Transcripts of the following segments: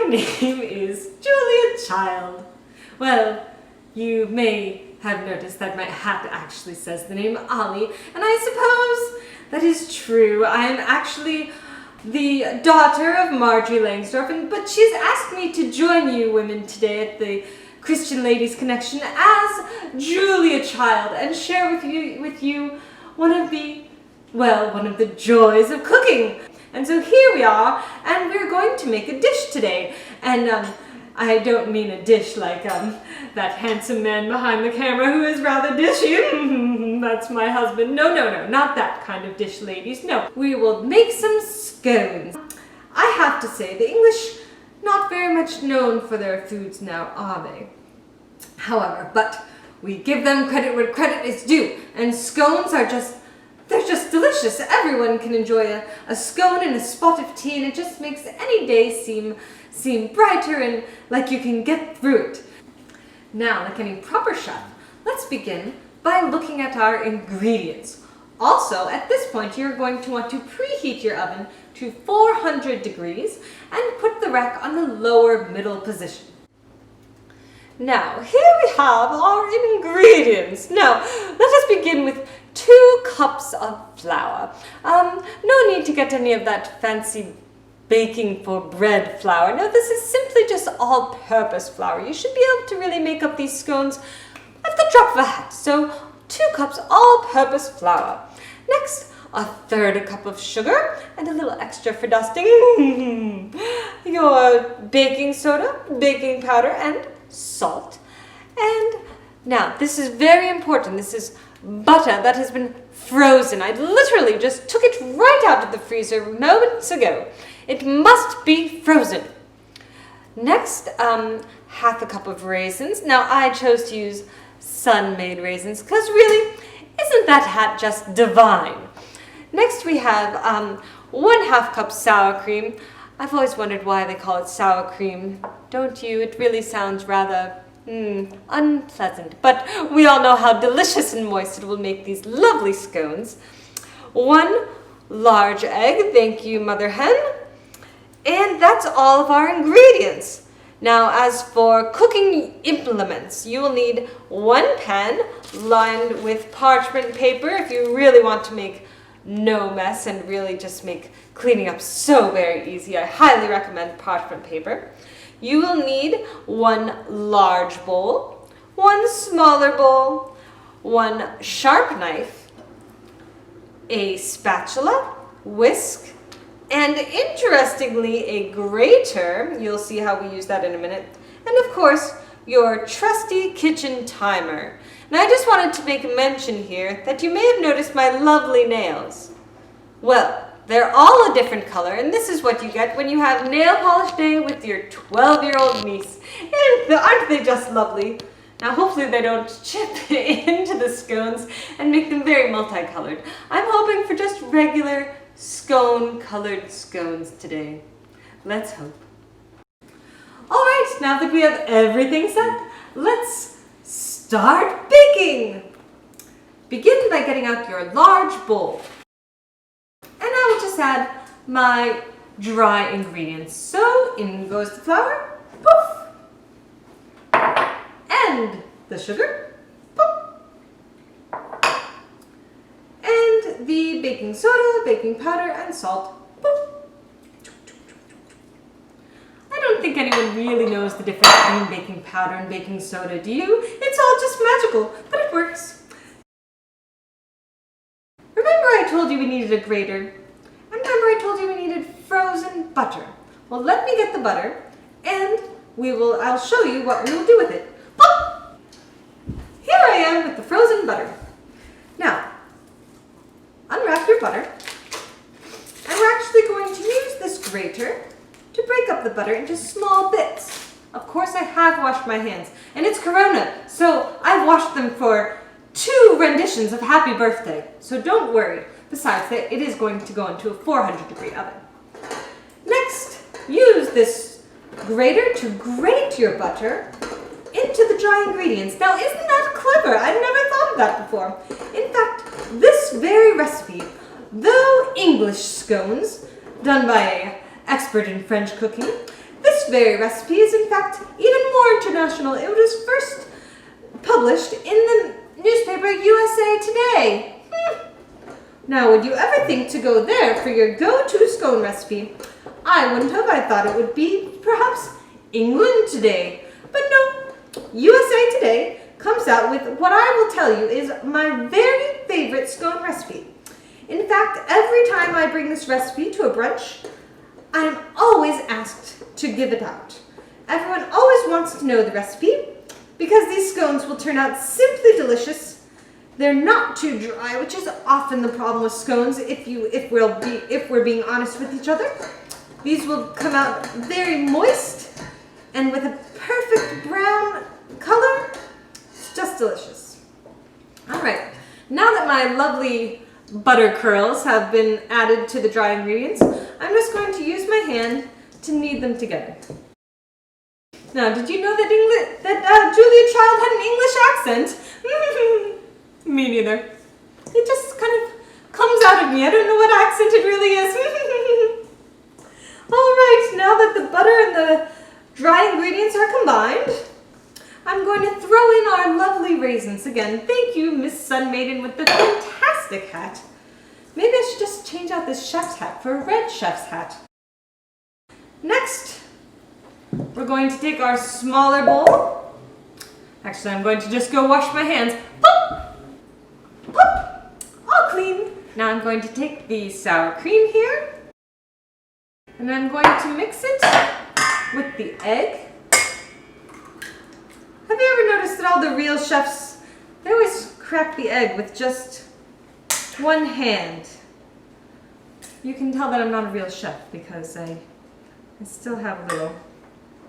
name is Julia Child. Well, you may have noticed that my hat actually says the name Ollie, and I suppose that is true. I am actually the daughter of Marjorie Langsdorff, but she's asked me to join you women today at the Christian Ladies Connection as Julia Child and share with you one of the joys of cooking. And so here we are, and we're going to make a dish today. And I don't mean a dish like that handsome man behind the camera who is rather dishy. That's my husband. No, not that kind of dish, ladies. No, we will make some scones. I have to say, the English not very much known for their foods now, are they? However, but we give them credit where credit is due, and scones are they're just delicious. Everyone can enjoy a scone and a spot of tea, and it just makes any day seem brighter and like you can get through it. Now, like any proper chef, let's begin by looking at our ingredients. Also, at this point, you're going to want to preheat your oven to 400 degrees and put the rack on the lower middle position. Now, here we have our ingredients. Now, let us begin with 2 cups of flour. No need to get any of that fancy baking for bread flour. No, this is simply just all-purpose flour. You should be able to really make up these scones at the drop of a hat. So 2 cups all-purpose flour. Next, 1/3 cup of sugar and a little extra for dusting. Your baking soda, baking powder, and salt. And now, this is very important. This is butter that has been frozen. I literally just took it right out of the freezer moments ago. It must be frozen. Next, 1/2 cup of raisins. Now, I chose to use sun-made raisins because really, isn't that hat just divine? Next, we have 1/2 cup sour cream. I've always wondered why they call it sour cream. Don't you? It really sounds rather unpleasant, but we all know how delicious and moist it will make these lovely scones. 1 large egg, thank you, Mother Hen. And that's all of our ingredients. Now, as for cooking implements, you will need 1 pan lined with parchment paper if you really want to make no mess and really just make cleaning up so very easy. I highly recommend parchment paper. You will need 1 large bowl, 1 smaller bowl, 1 sharp knife, a spatula, whisk, and interestingly, a grater. You'll see how we use that in a minute. And of course, your trusty kitchen timer. Now, I just wanted to make a mention here that you may have noticed my lovely nails. Well, they're all a different color, and this is what you get when you have nail polish day with your 12-year-old niece. And aren't they just lovely? Now, hopefully they don't chip into the scones and make them very multicolored. I'm hoping for just regular scone-colored scones today. Let's hope. All right, now that we have everything set, let's start baking. Begin by getting out your large bowl. And I will just add my dry ingredients. So in goes the flour, poof, and the sugar, poof, and the baking soda, baking powder, and salt, poof. I don't think anyone really knows the difference between baking powder and baking soda, do you? It's all just magical, but it works. Remember I told you we needed a grater? And remember I told you we needed frozen butter? Well, let me get the butter, and I'll show you what we will do with it. Pop! Here I am with the frozen butter. Now, unwrap your butter, and we're actually going to use this grater to break up the butter into small bits. Of course, I have washed my hands, and it's Corona, so I've washed them for 2 renditions of Happy Birthday, so don't worry. Besides, that it is going to go into a 400-degree oven. Next, use this grater to grate your butter into the dry ingredients. Now, isn't that clever? I've never thought of that before. In fact, this very recipe, though English scones, done by an expert in French cooking, this very recipe is in fact even more international. It was first published in the newspaper USA Today. Now, would you ever think to go there for your go-to scone recipe? I wouldn't have. I thought it would be perhaps England Today. But no, USA Today comes out with what I will tell you is my very favorite scone recipe. In fact, every time I bring this recipe to a brunch, I'm always asked to give it out. Everyone always wants to know the recipe because these scones will turn out simply delicious. They're not too dry, which is often the problem with scones if we're being honest with each other. These will come out very moist and with a perfect brown color. It's just delicious. All right, now that my lovely butter curls have been added to the dry ingredients, I'm just going to use my hand to knead them together. Now, did you know that Julia Child had an English accent? Me neither. It just kind of comes out of me. I don't know what accent it really is. All right, now that the butter and the dry ingredients are combined, I'm going to throw in our lovely raisins. Again, thank you, Miss Sun Maiden with the fantastic hat. Maybe I should just change out this chef's hat for a red chef's hat. Next, we're going to take our smaller bowl. Actually, I'm going to just go wash my hands. Pop! Pop! All clean. Now I'm going to take the sour cream here, and I'm going to mix it with the egg. Have you ever noticed that all the real chefs, they always crack the egg with just one hand? You can tell that I'm not a real chef because I still have little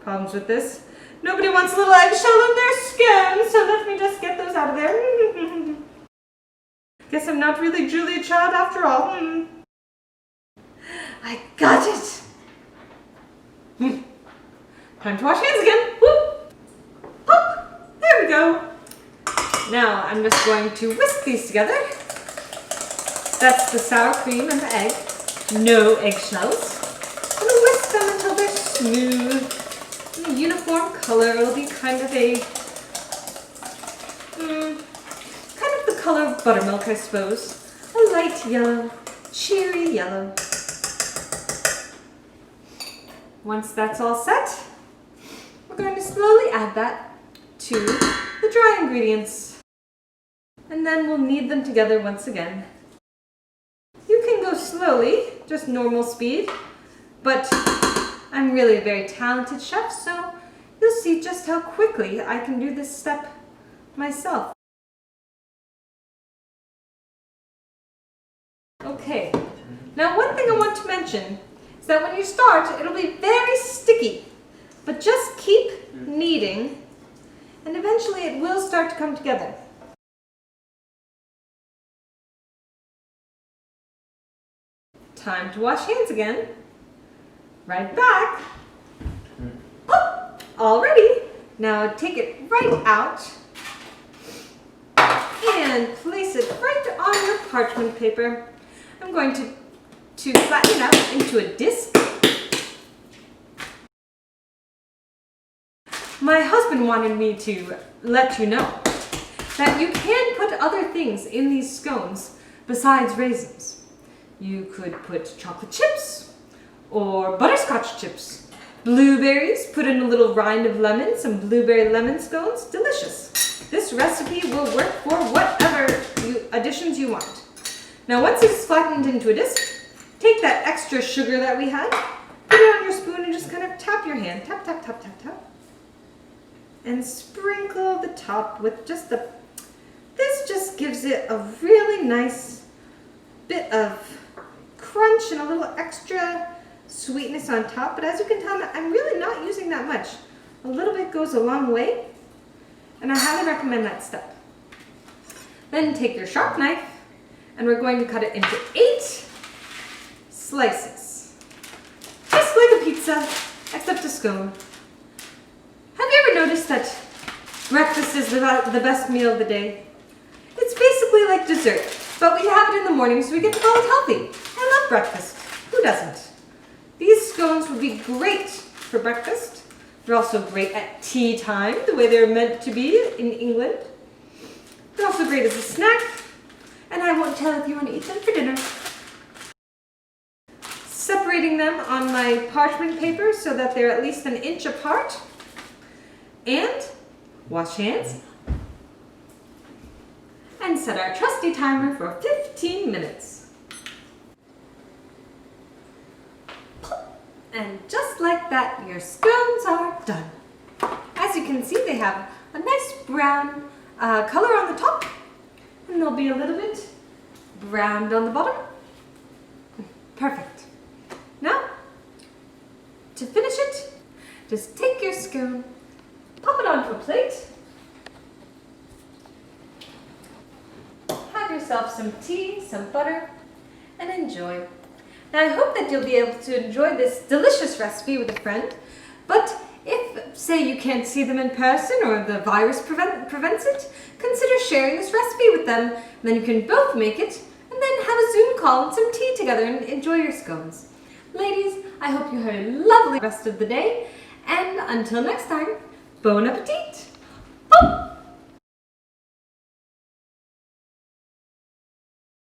problems with this. Nobody wants a little eggshell in their skin, so let me just get those out of there. Guess I'm not really Julia Child after all. I got it. Time to wash hands again. Whoop. Pop. There we go. Now I'm just going to whisk these together. That's the sour cream and the egg. No eggshells. I'm going to whisk them until they're smooth. In a uniform color. It'll be kind of a the color of buttermilk, I suppose. A light yellow, cheery yellow. Once that's all set, we're going to slowly add that to the dry ingredients. And then we'll knead them together once again. You can go slowly, just normal speed, but I'm really a very talented chef, so you'll see just how quickly I can do this step myself. Okay, now one thing I want to mention is that when you start, it'll be very sticky, but just keep kneading and eventually it will start to come together. Time to wash hands again. Right back. Oh, all ready. Now take it right out and place it right on your parchment paper. I'm going to flatten it out into a disc. My husband wanted me to let you know that you can put other things in these scones besides raisins. You could put chocolate chips or butterscotch chips. Blueberries, put in a little rind of lemon, some blueberry lemon scones, delicious. This recipe will work for whatever additions you want. Now once it's flattened into a disc, take that extra sugar that we had, put it on your spoon and just kind of tap your hand, tap, tap, tap, tap, tap. And sprinkle the top with just this just gives it a really nice bit of crunch and a little extra sweetness on top. But as you can tell, I'm really not using that much. A little bit goes a long way, and I highly recommend that step. Then take your sharp knife, and we're going to cut it into 8 slices. Just like a pizza, except a scone. Have you ever noticed that breakfast is the best meal of the day? It's basically like dessert, but we have it in the morning, so we get to call it healthy. I love breakfast. Who doesn't? These scones would be great for breakfast. They're also great at tea time, the way they're meant to be in England. They're also great as a snack, and I won't tell if you want to eat them for dinner. Separating them on my parchment paper so that they're at least an inch apart. And wash hands. And set our trusty timer for 15 minutes. And just like that, your scones are done. As you can see, they have a nice brown color on the top, and they'll be a little bit browned on the bottom. Perfect. Now, to finish it, just take your scone, pop it onto a plate, have yourself some tea, some butter, and enjoy. Now I hope that you'll be able to enjoy this delicious recipe with a friend, but if, say, you can't see them in person or the virus prevents it, consider sharing this recipe with them, and then you can both make it, and then have a Zoom call and some tea together and enjoy your scones. Ladies, I hope you have a lovely rest of the day, and until next time, bon appetit! Oh!